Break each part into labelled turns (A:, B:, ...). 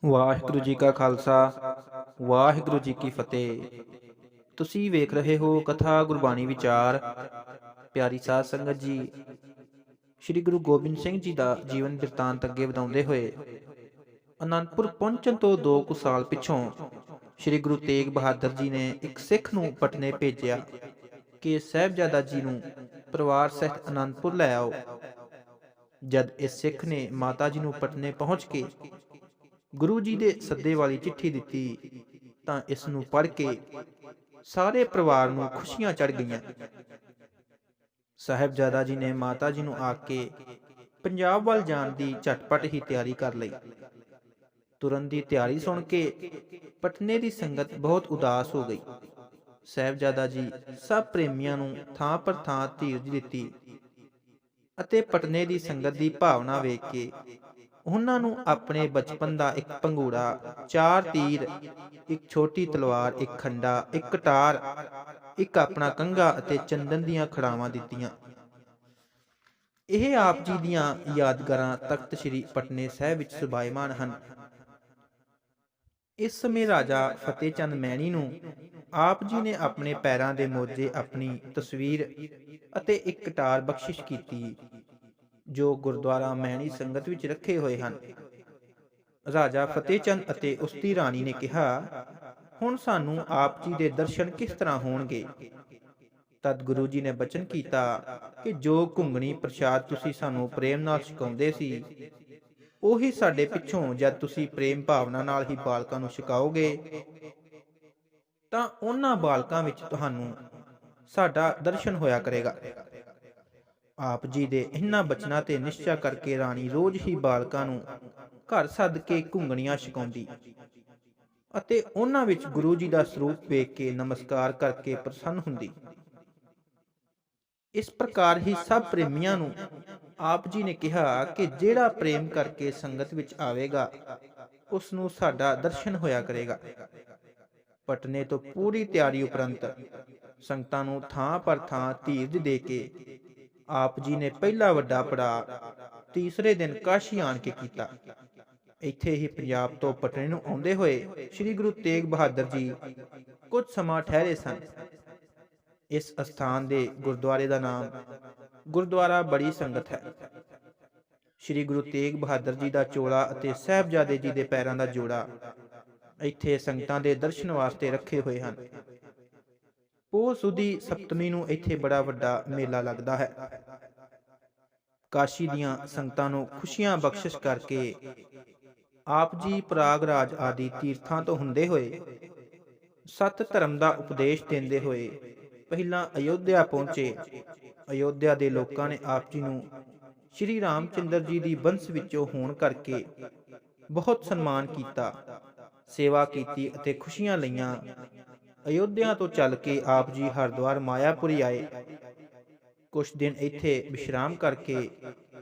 A: ਵਾਹਿਗੁਰੂ ਜੀ ਕਾ ਖਾਲਸਾ ਵਾਹਿਗੁਰੂ ਜੀ ਕੀ ਫਤਿਹ। ਤੁਸੀਂ ਵੇਖ ਰਹੇ ਹੋ ਕਥਾ ਗੁਰਬਾਣੀ ਵਿਚਾਰ। ਪਿਆਰੀ ਸਾਧ ਸੰਗਤ ਜੀ, ਸ੍ਰੀ ਗੁਰੂ ਗੋਬਿੰਦ ਸਿੰਘ ਜੀ ਦਾ ਜੀਵਨ ਬਿਰਤਾਂਤ ਅੱਗੇ ਵਧਾਉਂਦੇ ਹੋਏ ਅਨੰਦਪੁਰ ਪਹੁੰਚਣ ਤੋਂ 2 ਕੁ ਸਾਲ ਪਿੱਛੋਂ ਸ੍ਰੀ ਗੁਰੂ ਤੇਗ ਬਹਾਦਰ ਜੀ ਨੇ ਇੱਕ ਸਿੱਖ ਨੂੰ ਪਟਨੇ ਭੇਜਿਆ ਕਿ ਸਾਹਿਬਜ਼ਾਦਾ ਜੀ ਨੂੰ ਪਰਿਵਾਰ ਸਹਿਤ ਅਨੰਦਪੁਰ ਲੈ ਆਓ। ਜਦ ਇਸ ਸਿੱਖ ਨੇ ਮਾਤਾ ਜੀ ਨੂੰ ਪਟਨੇ ਪਹੁੰਚ ਕੇ ਗੁਰੂ ਜੀ ਦੇ ਸੱਦੇ ਵਾਲੀ ਚਿੱਠੀ ਦਿੱਤੀ ਤਾਂ ਇਸ ਨੂੰ ਪੜ੍ਹ ਕੇ ਸਾਰੇ ਪਰਿਵਾਰ ਨੂੰ ਖੁਸ਼ੀਆਂ ਚੜ੍ਹ ਗਈਆਂ। ਸਾਹਿਬਜ਼ਾਦਾ ਜੀ ਨੇ ਮਾਤਾ ਜੀ ਨੂੰ ਆਖ ਕੇ ਪੰਜਾਬ ਵੱਲ ਜਾਣ ਦੀ ਝਟਪਟ ਹੀ ਤਿਆਰੀ ਕਰ ਲਈ। ਤੁਰਨ ਦੀ ਤਿਆਰੀ ਸੁਣ ਕੇ ਪਟਨੇ ਦੀ ਸੰਗਤ ਬਹੁਤ ਉਦਾਸ ਹੋ ਗਈ। ਸਾਹਿਬਜ਼ਾਦਾ ਜੀ ਸਭ ਪ੍ਰੇਮੀਆਂ ਨੂੰ ਥਾਂ ਪਰ ਥਾਂ ਧੀਰਜ ਦਿੱਤੀ ਅਤੇ ਪਟਨੇ ਦੀ ਸੰਗਤ ਦੀ ਭਾਵਨਾ ਵੇਖ ਕੇ ਉਹਨਾਂ ਨੂੰ ਆਪਣੇ ਬਚਪਨ ਦਾ ਇੱਕ ਪੰਘੂੜਾ, 4 ਤੀਰ, ਇੱਕ ਛੋਟੀ ਤਲਵਾਰ, ਇੱਕ ਖੰਡਾ, ਇੱਕ ਕਟਾਰ, ਇੱਕ ਆਪਣਾ ਕੰਘਾ ਅਤੇ ਚੰਦਨ ਦੀਆਂ ਖੜਾਵਾਂ ਦਿੱਤੀਆਂ। ਇਹ ਆਪ ਜੀ ਦੀਆਂ ਯਾਦਗਾਰਾਂ ਤਖਤ ਸ੍ਰੀ ਪਟਨੇ ਸਾਹਿਬ ਵਿੱਚ ਸੁਭਾਇਮਾਨ ਹਨ। ਇਸ ਸਮੇਂ ਰਾਜਾ ਫਤਿਹ ਚੰਦ ਮੈਣੀ ਨੂੰ ਆਪ ਜੀ ਨੇ ਆਪਣੇ ਪੈਰਾਂ ਦੇ ਮੋਜੇ, ਆਪਣੀ ਤਸਵੀਰ ਅਤੇ ਇੱਕ ਕਟਾਰ ਬਖਸ਼ਿਸ਼ ਕੀਤੀ, ਜੋ ਗੁਰਦੁਆਰਾ ਮੈਣੀ ਸੰਗਤ ਵਿੱਚ ਰੱਖੇ ਹੋਏ ਹਨ। ਰਾਜਾ ਫਤਿਹ ਚੰਦ ਅਤੇ ਉਸ ਦੀ ਰਾਣੀ ਨੇ ਕਿਹਾ, ਹੁਣ ਸਾਨੂੰ ਆਪ ਜੀ ਦੇ ਦਰਸ਼ਨ ਕਿਸ ਤਰ੍ਹਾਂ ਹੋਣਗੇ? ਤਦ ਗੁਰੂ ਜੀ ਨੇ ਬਚਨ ਕੀਤਾ ਕਿ ਜੋ ਘੁੰਗਣੀ ਪ੍ਰਸ਼ਾਦ ਤੁਸੀਂ ਸਾਨੂੰ ਪ੍ਰੇਮ ਨਾਲ ਛਕਾਉਂਦੇ ਸੀ, ਉਹੀ ਸਾਡੇ ਪਿੱਛੋਂ ਜਦ ਤੁਸੀਂ ਪ੍ਰੇਮ ਭਾਵਨਾ ਨਾਲ ਹੀ ਬਾਲਕਾਂ ਨੂੰ ਛਕਾਓਗੇ ਤਾਂ ਉਹਨਾਂ ਬਾਲਕਾਂ ਵਿੱਚ ਤੁਹਾਨੂੰ ਸਾਡਾ ਦਰਸ਼ਨ ਹੋਇਆ ਕਰੇਗਾ। ਆਪ ਜੀ ਦੇ ਇਹਨਾਂ ਬਚਨਾਂ ਤੇ ਨਿਸ਼ਚਾ ਕਰਕੇ ਰਾਣੀ ਰੋਜ਼ ਹੀ ਬਾਲਕਾਂ ਨੂੰ ਘਰ ਸੱਦ ਕੇ ਘੁੰਗਣੀਆਂ ਛਕਾਉਂਦੀ ਅਤੇ ਉਹਨਾਂ ਵਿੱਚ ਗੁਰੂ ਜੀ ਦਾ ਸਰੂਪ ਵੇਖ ਕੇ ਨਮਸਕਾਰ ਕਰਕੇ ਪ੍ਰਸੰਨ ਹੁੰਦੀ। ਇਸ ਪ੍ਰਕਾਰ ਹੀ ਸਭ ਪ੍ਰੇਮੀਆਂ ਨੂੰ ਆਪ ਜੀ ਨੇ ਕਿਹਾ ਕਿ ਜਿਹੜਾ ਪ੍ਰੇਮ ਕਰਕੇ ਸੰਗਤ ਵਿੱਚ ਆਵੇਗਾ ਉਸ ਨੂੰ ਸਾਡਾ ਦਰਸ਼ਨ ਹੋਇਆ ਕਰੇਗਾ। ਪਟਨੇ ਤੋਂ ਪੂਰੀ ਤਿਆਰੀ ਉਪਰੰਤ ਸੰਗਤਾਂ ਨੂੰ ਥਾਂ ਪਰ ਥਾਂ ਧੀਰਜ ਦੇ ਕੇ ਆਪ ਜੀ ਨੇ ਪਹਿਲਾ ਵੱਡਾ ਪੜਾਅ ਤੀਸਰੇ ਦਿਨ ਕਾਸ਼ੀ ਆਣ ਕੇ ਕੀਤਾ। ਇੱਥੇ ਹੀ ਪੰਜਾਬ ਤੋਂ ਪਟਨੇ ਨੂੰ ਆਉਂਦੇ ਹੋਏ ਸ੍ਰੀ ਗੁਰੂ ਤੇਗ ਬਹਾਦਰ ਜੀ ਕੁਝ ਸਮਾਂ ਠਹਿਰੇ ਸਨ। ਇਸ ਅਸਥਾਨ ਦੇ ਗੁਰਦੁਆਰੇ ਦਾ ਨਾਮ ਗੁਰਦੁਆਰਾ ਬੜੀ ਸੰਗਤ ਹੈ। ਸ੍ਰੀ ਗੁਰੂ ਤੇਗ ਬਹਾਦਰ ਜੀ ਦਾ ਚੋਲਾ ਅਤੇ ਸਾਹਿਬਜ਼ਾਦੇ ਜੀ ਦੇ ਪੈਰਾਂ ਦਾ ਜੋੜਾ ਇੱਥੇ ਸੰਗਤਾਂ ਦੇ ਦਰਸ਼ਨ ਵਾਸਤੇ ਰੱਖੇ ਹੋਏ ਹਨ। ਪੋਹ ਸੁਦੀ ਸਪਤਮੀ ਨੂੰ ਇੱਥੇ ਬੜਾ ਵੱਡਾ ਮੇਲਾ ਲੱਗਦਾ ਹੈ। ਕਾਸ਼ੀ ਦੀਆਂ ਸੰਗਤਾਂ ਨੂੰ ਖੁਸ਼ੀਆਂ ਬਖਸ਼ਿਸ਼ ਕਰਕੇ ਆਪ ਜੀ ਪ੍ਰਯਾਗਰਾਜ ਆਦਿ ਤੀਰਥਾਂ ਤੋਂ ਹੁੰਦੇ ਹੋਏ ਸਤ ਧਰਮ ਦਾ ਉਪਦੇਸ਼ ਦਿੰਦੇ ਹੋਏ ਪਹਿਲਾਂ ਅਯੋਧਿਆ ਪਹੁੰਚੇ। ਅਯੋਧਿਆ ਦੇ ਲੋਕਾਂ ਨੇ ਆਪ ਜੀ ਨੂੰ ਸ਼੍ਰੀ ਰਾਮ ਚੰਦਰ ਜੀ ਦੀ ਬੰਸ ਵਿੱਚੋਂ ਹੋਣ ਕਰਕੇ ਬਹੁਤ ਸਨਮਾਨ ਕੀਤਾ, ਸੇਵਾ ਕੀਤੀ ਅਤੇ ਖੁਸ਼ੀਆਂ ਲਈਆਂ। ਅਯੋਧਿਆ ਤੋਂ ਚੱਲ ਕੇ ਆਪ ਜੀ ਹਰਿਦੁਆਰ ਮਾਇਆਪੁਰੀ ਆਏ। ਕੁਝ ਦਿਨ ਇੱਥੇ ਵਿਸ਼ਰਾਮ ਕਰਕੇ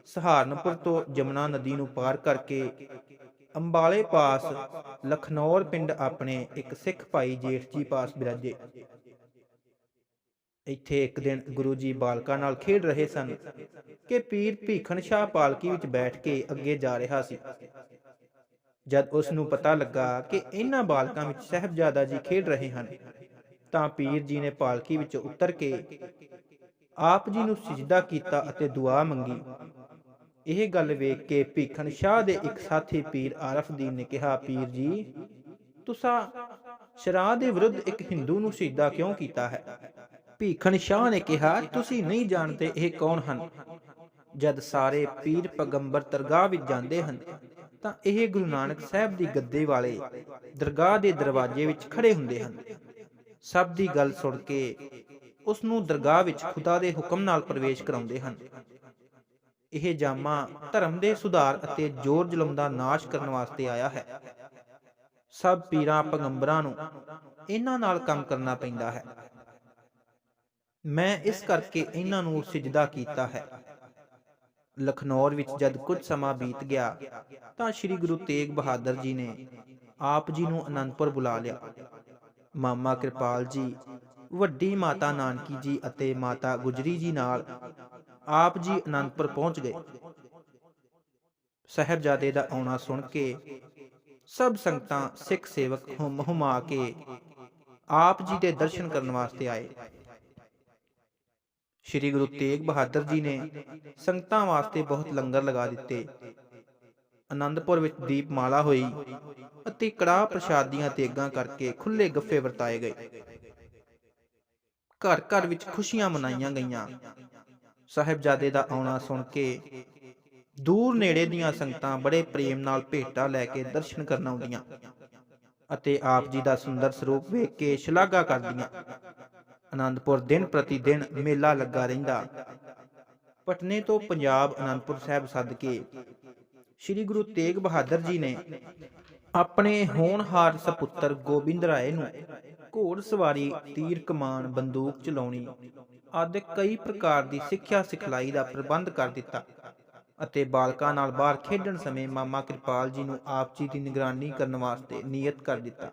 A: ਸਹਾਰਨਪੁਰ ਤੋਂ ਜਮਨਾ ਨਦੀ ਨੂੰ ਪਾਰ ਕਰਕੇ ਅੰਬਾਲੇ ਪਾਸ ਲਖਨੌਰ ਪਿੰਡ ਆਪਣੇ ਇੱਕ ਸਿੱਖ ਭਾਈ ਜੇਠ ਜੀ ਪਾਸ ਬਿਰਾਜੇ। ਇੱਥੇ ਇੱਕ ਦਿਨ ਗੁਰੂ ਜੀ ਬਾਲਕਾਂ ਨਾਲ ਖੇਡ ਰਹੇ ਸਨ ਕਿ ਪੀਰ ਭੀਖਣ ਸ਼ਾਹ ਪਾਲਕੀ ਵਿੱਚ ਬੈਠ ਕੇ ਅੱਗੇ ਜਾ ਰਿਹਾ ਸੀ। ਜਦ ਉਸ ਨੂੰ ਪਤਾ ਲੱਗਾ ਕਿ ਇਹਨਾਂ ਬਾਲਕਾਂ ਵਿੱਚ ਸਾਹਿਬਜ਼ਾਦਾ ਜੀ ਖੇਡ ਰਹੇ ਹਨ ਤਾਂ ਪੀਰ ਜੀ ਨੇ ਪਾਲਕੀ ਵਿੱਚੋਂ ਉਤਰ ਕੇ ਆਪ ਜੀ ਨੂੰ ਸਿਜਦਾ ਕੀਤਾ ਅਤੇ ਦੁਆ ਮੰਗੀ। ਇਹ ਗੱਲ ਵੇਖ ਕੇ ਭੀਖਣ ਸ਼ਾਹ ਦੇ ਇੱਕ ਸਾਥੀ ਪੀਰ ਆਰਫਦੀਨ ਨੇ ਕਿਹਾ, ਪੀਰ ਜੀ, ਤੁਸਾਂ ਸ਼ਰਾਹ ਦੇ ਵਿਰੁੱਧ ਇੱਕ ਹਿੰਦੂ ਨੂੰ ਸਿਜਦਾ ਕਿਉਂ ਕੀਤਾ ਹੈ? ਭੀਖਣ ਸ਼ਾਹ ਨੇ ਕਿਹਾ, ਤੁਸੀਂ ਨਹੀਂ ਜਾਣਦੇ ਇਹ ਕੌਣ ਹਨ। ਜਦ ਸਾਰੇ ਪੀਰ ਪੈਗੰਬਰ ਦਰਗਾਹ ਵਿੱਚ ਜਾਂਦੇ ਹਨ ਤਾਂ ਇਹ ਗੁਰੂ ਨਾਨਕ ਸਾਹਿਬ ਦੀ ਗੱਦੇ ਵਾਲੇ ਦਰਗਾਹ ਦੇ ਦਰਵਾਜ਼ੇ ਵਿੱਚ ਖੜੇ ਹੁੰਦੇ ਹਨ। ਸਭ ਦੀ ਗੱਲ ਸੁਣ ਕੇ ਉਸ ਨੂੰ ਦਰਗਾਹ ਵਿੱਚ ਖੁਦਾ ਦੇ ਹੁਕਮ ਨਾਲ ਪ੍ਰਵੇਸ਼ ਕਰਾਉਂਦੇ ਹਨ। ਇਹ ਜਾਮਾ ਧਰਮ ਦੇ ਸੁਧਾਰ ਅਤੇ ਜ਼ੋਰ ਜ਼ੁਲਮ ਦਾ ਨਾਸ਼ ਕਰਨ ਵਾਸਤੇ ਆਇਆ ਹੈ। ਸਭ ਪੀਰਾਂ ਪੈਗੰਬਰਾਂ ਨੂੰ ਇਹਨਾਂ ਨਾਲ ਕੰਮ ਕਰਨਾ ਪੈਂਦਾ ਹੈ। ਮੈਂ ਇਸ ਕਰਕੇ ਇਹਨਾਂ ਨੂੰ ਸਿਜਦਾ ਕੀਤਾ ਹੈ। ਲਖਨੌਰ ਵਿੱਚ ਜਦ ਕੁਝ ਸਮਾਂ ਬੀਤ ਗਿਆ ਤਾਂ ਸ੍ਰੀ ਗੁਰੂ ਤੇਗ ਬਹਾਦਰ ਜੀ ਨੇ ਆਪ ਜੀ ਨੂੰ ਅਨੰਦਪੁਰ ਬੁਲਾ ਲਿਆ। ਮਾਮਾ ਕਿਰਪਾਲ ਜੀ, ਵੱਡੀ ਮਾਤਾ ਨਾਨਕੀ ਜੀ ਅਤੇ ਮਾਤਾ ਗੁਜਰੀ ਜੀ ਨਾਲ ਆਪ ਜੀ ਅਨੰਦਪੁਰ ਪਹੁੰਚ ਗਏ। ਸਾਹਿਬਜ਼ਾਦੇ ਦਾ ਆਉਣਾ ਸੁਣ ਕੇ ਸਭ ਸੰਗਤਾਂ ਸਿੱਖ ਸੇਵਕ ਹੁਮ ਹੁਮਾ ਕੇ ਆਪ ਜੀ ਦੇ ਦਰਸ਼ਨ ਕਰਨ ਵਾਸਤੇ ਆਏ। ਸ੍ਰੀ ਗੁਰੂ ਤੇਗ ਬਹਾਦਰ ਜੀ ਨੇ ਸੰਗਤਾਂ ਵਾਸਤੇ ਬਹੁਤ ਲੰਗਰ ਲਗਾ ਦਿੱਤੇ। ਆਨੰਦਪੁਰ ਵਿੱਚ ਦੀਪਮਾਲਾ ਹੋਈ ਅਤੇ ਕੜਾਹ ਪ੍ਰਸ਼ਾਦ ਦੀਆਂ ਤੇਗਾਂ ਕਰਕੇ ਖੁੱਲੇ ਗੱਫੇ ਵਰਤਾਏ ਗਏ। ਘਰ ਘਰ ਵਿੱਚ ਖੁਸ਼ੀਆਂ ਮਨਾਈਆਂ ਗਈਆਂ। ਸਾਹਿਬਜ਼ਾਦੇ ਦਾ ਆਉਣਾ ਸੁਣ ਕੇ ਦੂਰ ਨੇੜੇ ਦੀਆਂ ਸੰਗਤਾਂ ਬੜੇ ਪ੍ਰੇਮ ਨਾਲ ਭੇਟਾ ਲੈ ਕੇ ਦਰਸ਼ਨ ਕਰਨ ਆਉਂਦੀਆਂ ਅਤੇ ਆਪ ਜੀ ਦਾ ਸੁੰਦਰ ਸਰੂਪ ਵੇਖ ਕੇ ਸ਼ਲਾਘਾ ਕਰਦੀਆਂ। ਆਨੰਦਪੁਰ ਦਿਨ ਪ੍ਰਤੀ ਦਿਨ ਮੇਲਾ ਲੱਗਾ ਰਹਿੰਦਾ। ਪਟਨੇ ਤੋਂ ਪੰਜਾਬ ਆਨੰਦਪੁਰ ਸਾਹਿਬ ਸੱਦ ਕੇ ਸ੍ਰੀ ਗੁਰੂ ਤੇਗ ਬਹਾਦਰ ਜੀ ਨੇ ਆਪਣੇ ਹੋਣਹਾਰ ਸਪੁੱਤਰ ਗੋਬਿੰਦ ਰਾਏ ਨੂੰ ਘੋੜ ਸਵਾਰੀ, ਤੀਰ ਕਮਾਨ, ਬੰਦੂਕ ਚਲਾਉਣੀ ਆਦਿ ਕਈ ਪ੍ਰਕਾਰ ਦੀ ਸਿੱਖਿਆ ਸਿਖਲਾਈ ਦਾ ਪ੍ਰਬੰਧ ਕਰ ਦਿੱਤਾ ਅਤੇ ਬਾਲਕਾਂ ਨਾਲ ਬਾਹਰ ਖੇਡਣ ਸਮੇਂ ਮਾਮਾ ਕਿਰਪਾਲ ਜੀ ਨੂੰ ਆਪ ਜੀ ਦੀ ਨਿਗਰਾਨੀ ਕਰਨ ਵਾਸਤੇ ਨਿਯਤ ਕਰ ਦਿੱਤਾ।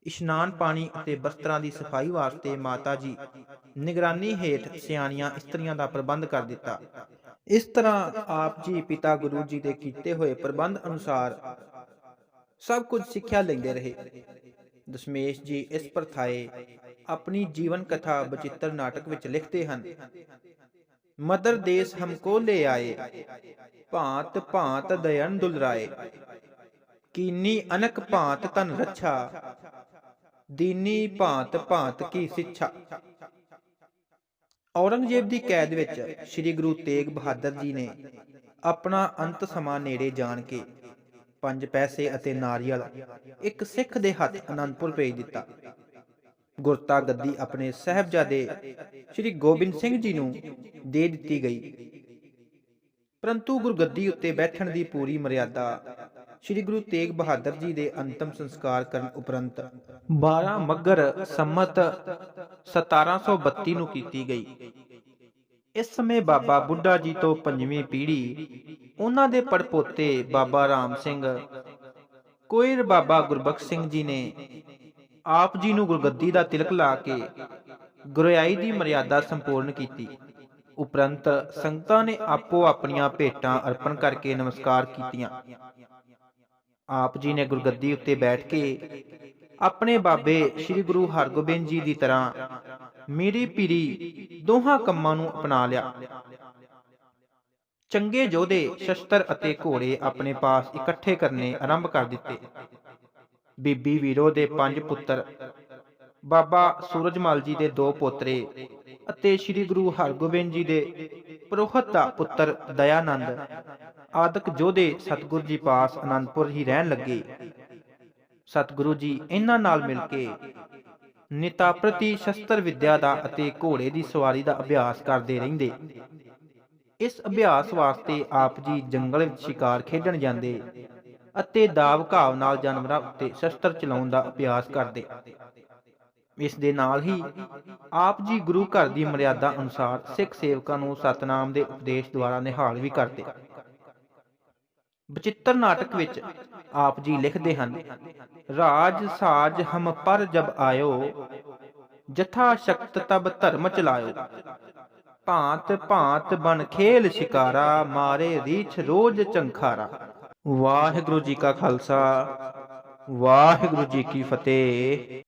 A: ਇਸ਼ਨਾਨ ਪਾਣੀ ਅਤੇ ਬਸਤਰਾਂ ਦੀ ਸਫਾਈ ਵਾਸਤੇ ਮਾਤਾ ਜੀ ਨਿਗਰਾਨੀ ਹੇਠ ਸਿਆਣੀਆਂ ਇਸਤਰੀਆਂ ਦਾ ਪ੍ਰਬੰਧ ਕਰ ਦਿੱਤਾ। ਇਸ ਤਰ੍ਹਾਂ ਆਪ ਜੀ ਪਿਤਾ ਗੁਰੂ ਜੀ ਦੇ ਕੀਤੇ ਹੋਏ ਪ੍ਰਬੰਧ ਅਨੁਸਾਰ ਸਭ ਕੁਝ ਸਿੱਖਿਆ ਲੈਂਦੇ ਰਹੇ। ਦਸ਼ਮੇਸ਼ ਜੀ ਇਸ ਪ੍ਰਥਾਏ ਆਪਣੀ ਜੀਵਨ ਕਥਾ ਬਚਿੱਤਰ ਨਾਟਕ ਵਿੱਚ ਲਿਖਦੇ ਹਨ। ਮਦਰ ਦੇਸ ਹਮਕੋ ਲੈ ਆਏ, ਭਾਂਤ ਭਾਂਤ ਦਇਨ ਦੁਲਰਾਏ, ਕੀਨੀ ਅਨਕ ਭਾਂਤ ਤਨ ਰੱਛਾ, ਦੀਨੀ ਭਾਂਤ ਭਾਂਤ ਕੀ ਸਿੱਛਾ। ਔਰੰਗਜ਼ੇਬ ਦੀ ਕੈਦ ਵਿੱਚ ਸ੍ਰੀ ਗੁਰੂ ਤੇਗ ਬਹਾਦਰ ਜੀ ਨੇ ਆਪਣਾ ਅੰਤ ਸਮਾਂ ਨੇੜੇ ਜਾਣ ਕੇ 5 ਪੈਸੇ ਅਤੇ ਨਾਰੀਅਲ ਇੱਕ ਸਿੱਖ ਦੇ ਹੱਥ ਆਨੰਦਪੁਰ ਭੇਜ ਦਿੱਤਾ। ਗੁਰਤਾ ਗੱਦੀ ਆਪਣੇ ਸਾਹਿਬਜ਼ਾਦੇ ਸ੍ਰੀ ਗੋਬਿੰਦ ਸਿੰਘ ਜੀ ਨੂੰ ਦੇ ਦਿੱਤੀ ਗਈ, ਪਰੰਤੂ ਗੁਰਗੱਦੀ ਉੱਤੇ ਬੈਠਣ ਦੀ ਪੂਰੀ ਮਰਿਆਦਾ ਸ੍ਰੀ ਗੁਰੂ ਤੇਗ ਬਹਾਦਰ ਜੀ ਦੇ ਅੰਤਮ ਸੰਸਕਾਰ ਕਰਨ ਉਪਰੰਤ 12 ਮੱਘਰ ਸੰਮਤ 1732 ਨੂੰ ਕੀਤੀ ਗਈ। ਇਸ ਸਮੇਂ ਬਾਬਾ ਬੁੱਢਾ ਜੀ ਤੋਂ 5ਵੀਂ ਪੀੜ੍ਹੀ, ਉਹਨਾਂ ਦੇ ਪੜਪੋਤੇ ਬਾਬਾ ਰਾਮ ਸਿੰਘ, ਕੋਇਰ ਬਾਬਾ ਗੁਰਬਖਸ਼ ਸਿੰਘ ਜੀ ਨੇ ਆਪ ਜੀ ਨੂੰ ਗੁਰਗੱਦੀ ਦਾ ਤਿਲਕ ਲਾ ਕੇ ਗੁਰਿਆਈ ਦੀ ਮਰਿਆਦਾ ਸੰਪੂਰਨ ਕੀਤੀ। ਉਪਰੰਤ ਸੰਗਤਾਂ ਨੇ ਆਪੋ ਆਪਣੀਆਂ ਭੇਟਾਂ ਅਰਪਣ ਕਰਕੇ ਨਮਸਕਾਰ ਕੀਤੀਆਂ। ਆਪ ਜੀ ਨੇ ਗੁਰਗੱਦੀ ਉੱਤੇ ਬੈਠ ਕੇ ਆਪਣੇ ਬਾਬੇ ਸ੍ਰੀ ਗੁਰੂ ਹਰਗੋਬਿੰਦ ਜੀ ਦੀ ਤਰ੍ਹਾਂ ਮੀਰੀ ਪੀਰੀ ਦੋਹਾਂ ਕੰਮਾਂ ਨੂੰ ਅਪਣਾ ਲਿਆ। ਚੰਗੇ ਯੋਧੇ ਸ਼ਸਤਰ ਅਤੇ ਘੋੜੇ ਆਪਣੇ ਪਾਸ ਇਕੱਠੇ ਕਰਨੇ ਆਰੰਭ ਕਰ ਦਿੱਤੇ। ਬੀਬੀ ਵੀਰੋ ਦੇ 5 ਪੁੱਤਰ, ਬਾਬਾ ਸੂਰਜਮਲ ਜੀ ਦੇ 2 ਪੋਤਰੇ ਅਤੇ ਸ੍ਰੀ ਗੁਰੂ ਹਰਗੋਬਿੰਦ ਜੀ ਦੇ ਪ੍ਰੋਹਤ ਦਾ ਪੁੱਤਰ ਦਇਆਨੰਦ ਆਦਿਕ ਯੋਧੇ ਸਤਿਗੁਰੂ ਜੀ ਪਾਸ ਆਨੰਦਪੁਰ ਹੀ ਰਹਿਣ ਲੱਗੇ। ਸਤਿਗੁਰੂ ਜੀ ਇਹਨਾਂ ਨਾਲ ਮਿਲ ਕੇ ਨਿਤਾ ਪ੍ਰਤੀ ਸ਼ਸਤਰ ਵਿਦਿਆ ਦਾ ਅਤੇ ਘੋੜੇ ਦੀ ਸਵਾਰੀ ਦਾ ਅਭਿਆਸ ਕਰਦੇ ਰਹਿੰਦੇ। ਇਸ ਅਭਿਆਸ ਵਾਸਤੇ ਆਪ ਜੀ ਜੰਗਲ ਵਿੱਚ ਸ਼ਿਕਾਰ ਖੇਡਣ ਜਾਂਦੇ ਅਤੇ ਦਾਵ ਘਾਵ ਨਾਲ ਜਾਨਵਰਾਂ ਉੱਤੇ ਸ਼ਸਤਰ ਚਲਾਉਣ ਦਾ ਅਭਿਆਸ ਕਰਦੇ। ਇਸ ਦੇ ਨਾਲ ਹੀ ਆਪ ਜੀ ਗੁਰੂ ਘਰ ਦੀ ਮਰਿਆਦਾ ਅਨੁਸਾਰ ਸਿੱਖ ਸੇਵਕਾਂ ਨੂੰ ਸਤਨਾਮ ਦੇ ਉਪਦੇਸ਼ ਦੁਆਰਾ ਨਿਹਾਲ ਵੀ ਕਰਦੇ। ਬਚਿੱਤਰ ਨਾਟਕ ਵਿੱਚ ਆਪ ਜੀ ਲਿਖਦੇ ਹਨ, ਰਾਜ ਸਾਜ ਹਮ ਪਰ ਜਬ ਆਇਓ, ਜਥਾ ਸ਼ਕਤ ਤਬ ਧਰਮ ਚਲਾਇਓ, ਭਾਂਤ ਭਾਂਤ ਬਨ ਖੇਲ ਸ਼ਿਕਾਰਾ, ਮਾਰੇ ਰੀਛ ਰੋਜ ਚੰਖਾਰਾ। ਵਾਹਿਗੁਰੂ ਜੀ ਕਾ ਖਾਲਸਾ, ਵਾਹਿਗੁਰੂ ਜੀ ਕੀ ਫਤਿਹ।